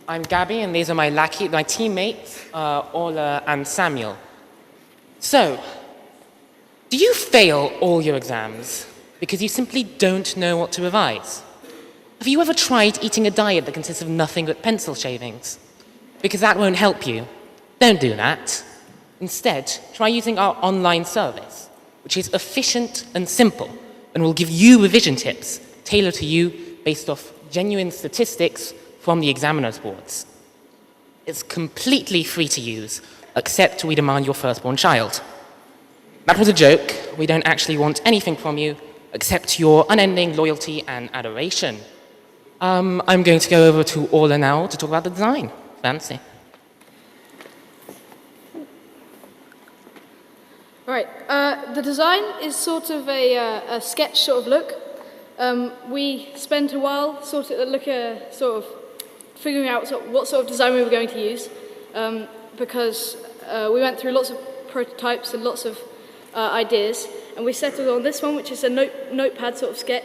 I'm Gabby, and these are my teammates, Ola and Samuel. So, do you fail all your exams because you simply don't know what to revise? Have you ever tried eating a diet that consists of nothing but pencil shavings? Because that won't help you. Don't do that. Instead, try using our online service, which is efficient and simple, and will give you revision tips tailored to you based off genuine statistics from the examiner's boards. It's completely free to use, except we demand your firstborn child. That was a joke. We don't actually want anything from you except your unending loyalty and adoration. I'm going to go over to Ola now to talk about the design. Fancy. Right, the design is sort of a sketch sort of look. We spent a while sort of figuring out what sort of design we were going to use, because we went through lots of prototypes and lots of ideas, and we settled on this one, which is a notepad sort of sketch.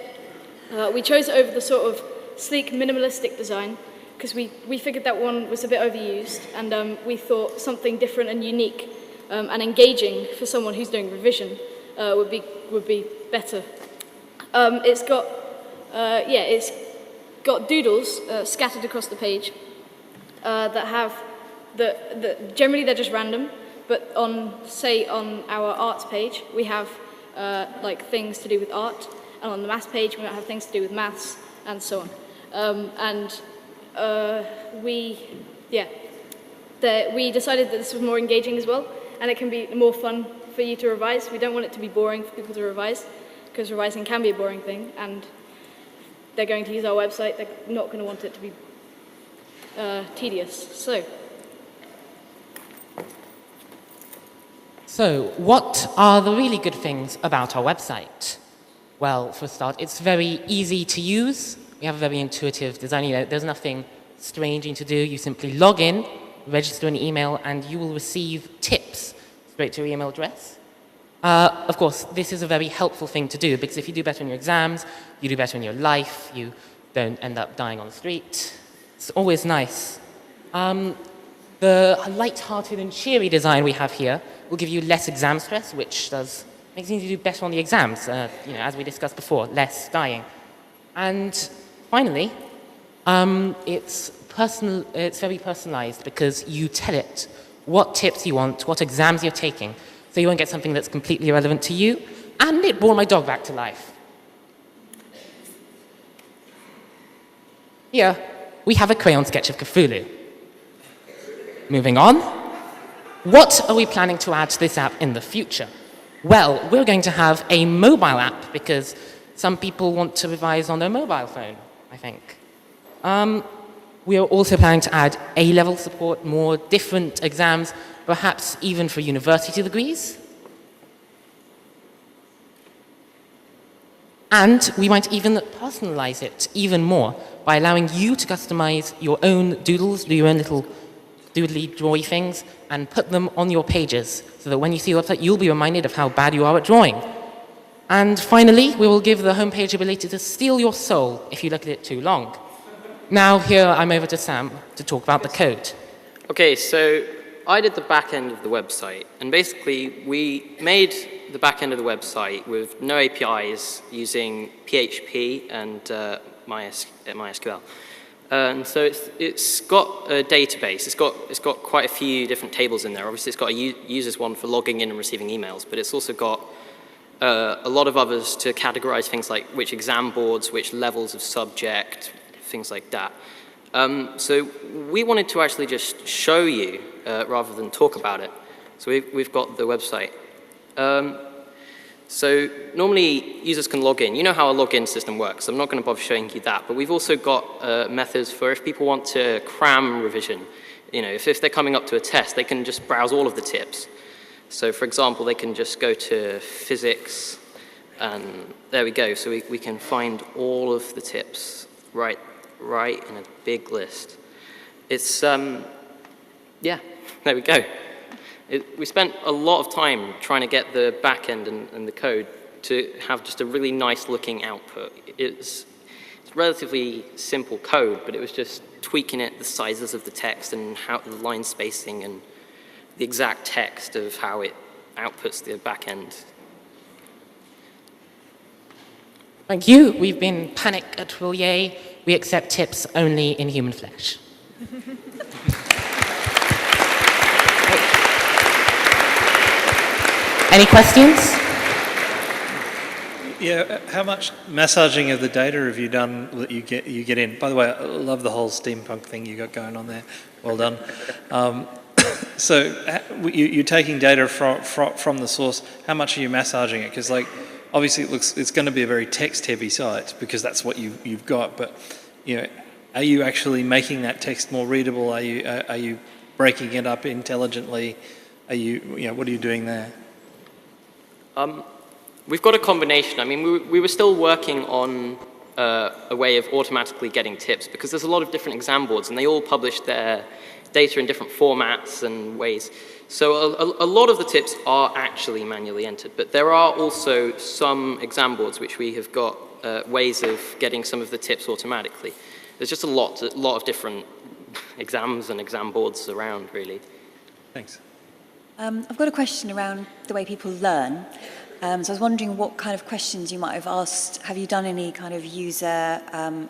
We chose it over the sort of sleek, minimalistic design, because we figured that one was a bit overused, and we thought something different and unique and engaging for someone who's doing revision would be better. It's got doodles scattered across the page that have generally they're just random, but on our arts page we have like things to do with art, and on the maths page we might have things to do with maths and so on. We decided that this was more engaging as well, and it can be more fun for you to revise. We don't want it to be boring for people to revise, because revising can be a boring thing, and they're going to use our website, they're not going to want it to be tedious. So, what are the really good things about our website? Well, for a start, it's very easy to use. We have a very intuitive design. There's nothing strange to do. You simply log in, register an email, and you will receive tips straight to your email address. Of course, this is a very helpful thing to do, because if you do better in your exams, you do better in your life, you don't end up dying on the street. It's always nice. The light-hearted and cheery design we have here will give you less exam stress, which makes you do better on the exams, as we discussed before, less dying. And finally, it's very personalized, because you tell it what tips you want, what exams you're taking, so you won't get something that's completely irrelevant to you. And it brought my dog back to life. Here, we have a crayon sketch of Cthulhu. Moving on. What are we planning to add to this app in the future? Well, we're going to have a mobile app, because some people want to revise on their mobile phone, I think. We are also planning to add A-level support, more different exams, perhaps even for university degrees. And we might even personalize it even more by allowing you to customize your own doodles, do your own little doodly drawy things, and put them on your pages, so that when you see the website, you'll be reminded of how bad you are at drawing. And finally, we will give the homepage the ability to steal your soul if you look at it too long. Now, here I'm over to Sam to talk about the code. Okay, so I did the back end of the website, and basically we made the back end of the website with no APIs using PHP and MySQL. And so it's got a database. It's got quite a few different tables in there. Obviously, it's got a users one for logging in and receiving emails, but it's also got a lot of others to categorize things like which exam boards, which levels of subject, things like that. So we wanted to actually just show you rather than talk about it. So we've got the website. So normally users can log in. You know how a login system works. I'm not going to bother showing you that, but we've also got methods for if people want to cram revision. If they're coming up to a test, they can just browse all of the tips. So for example, they can just go to physics, and there we go. So we can find all of the tips right in a big list. It's, yeah, there we go. We spent a lot of time trying to get the back end and the code to have just a really nice looking output. It's it's relatively simple code, but it was just tweaking it, the sizes of the text and how the line spacing and the exact text of how it outputs the back end. Thank you. We've been Panic at Rewired. We accept tips only in human flesh. Any questions? Yeah, how much massaging of the data have you done that you get in? By the way, I love the whole steampunk thing you got going on there. Well done. So you're taking data from the source. How much are you massaging it? Because like, obviously it's going to be a very text-heavy site because that's what you've got. But are you actually making that text more readable? Are you breaking it up intelligently? What are you doing there? We've got a combination. I mean, we were still working on a way of automatically getting tips because there's a lot of different exam boards and they all publish their data in different formats and ways. So a lot of the tips are actually manually entered, but there are also some exam boards which we have got ways of getting some of the tips automatically. There's just a lot of different exams and exam boards around, really. Thanks. I've got a question around the way people learn. So I was wondering what kind of questions you might have asked. Have you done any kind of user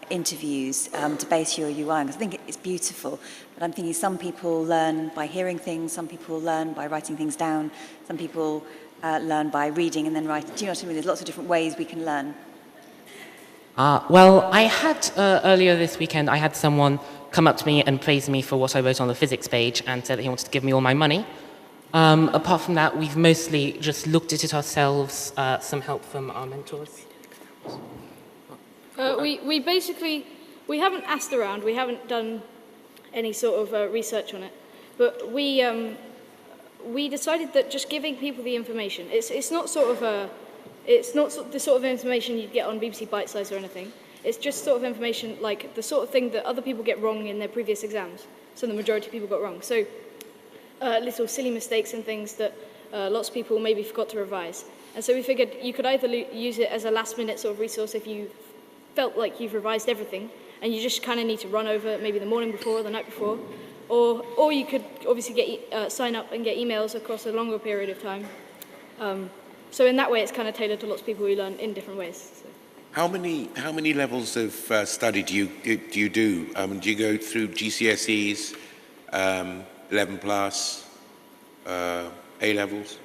interviews to base your UI? Because I think it's beautiful, but I'm thinking some people learn by hearing things, some people learn by writing things down, some people learn by reading and then writing. Do you know what I mean? There's lots of different ways we can learn. Well, I had, earlier this weekend, I had someone come up to me and praise me for what I wrote on the physics page and said that he wanted to give me all my money. Apart from that, we've mostly just looked at it ourselves, some help from our mentors. We haven't asked around, we haven't done any sort of research on it, but we decided that just giving people the information, it's not the sort of information you'd get on BBC Bite Size or anything. It's just sort of information like the sort of thing that other people get wrong in their previous exams. So the majority of people got wrong. So little silly mistakes and things that lots of people maybe forgot to revise. And so we figured you could either use it as a last-minute sort of resource if you felt like you've revised everything and you just kind of need to run over it maybe the morning before or the night before, or you could obviously sign up and get emails across a longer period of time. So in that way, it's kind of tailored to lots of people who learn in different ways. So. How many levels of study do you do? Do you go through GCSEs? 11 plus, A levels?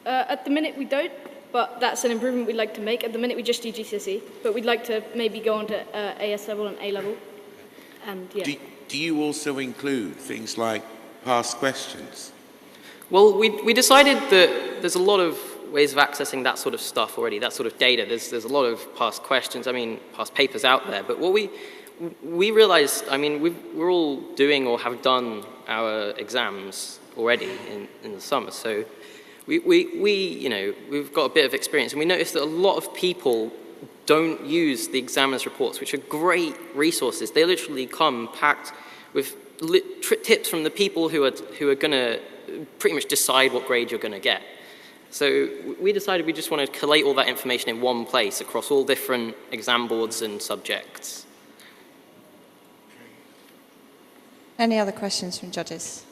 At the minute we don't, but that's an improvement we'd like to make. At the minute we just do GCSE, but we'd like to maybe go on to AS level and A level. And yeah. Do you also include things like past questions? Well, we decided that there's a lot of ways of accessing that sort of stuff already, that sort of data. There's a lot of past questions, past papers out there, but what we realized, we're all doing or have done our exams already in the summer, so we've got a bit of experience, and we noticed that a lot of people don't use the examiners' reports, which are great resources. They literally come packed with tips from the people who are going to pretty much decide what grade you're going to get. So we decided we just want to collate all that information in one place across all different exam boards and subjects. Any other questions from judges?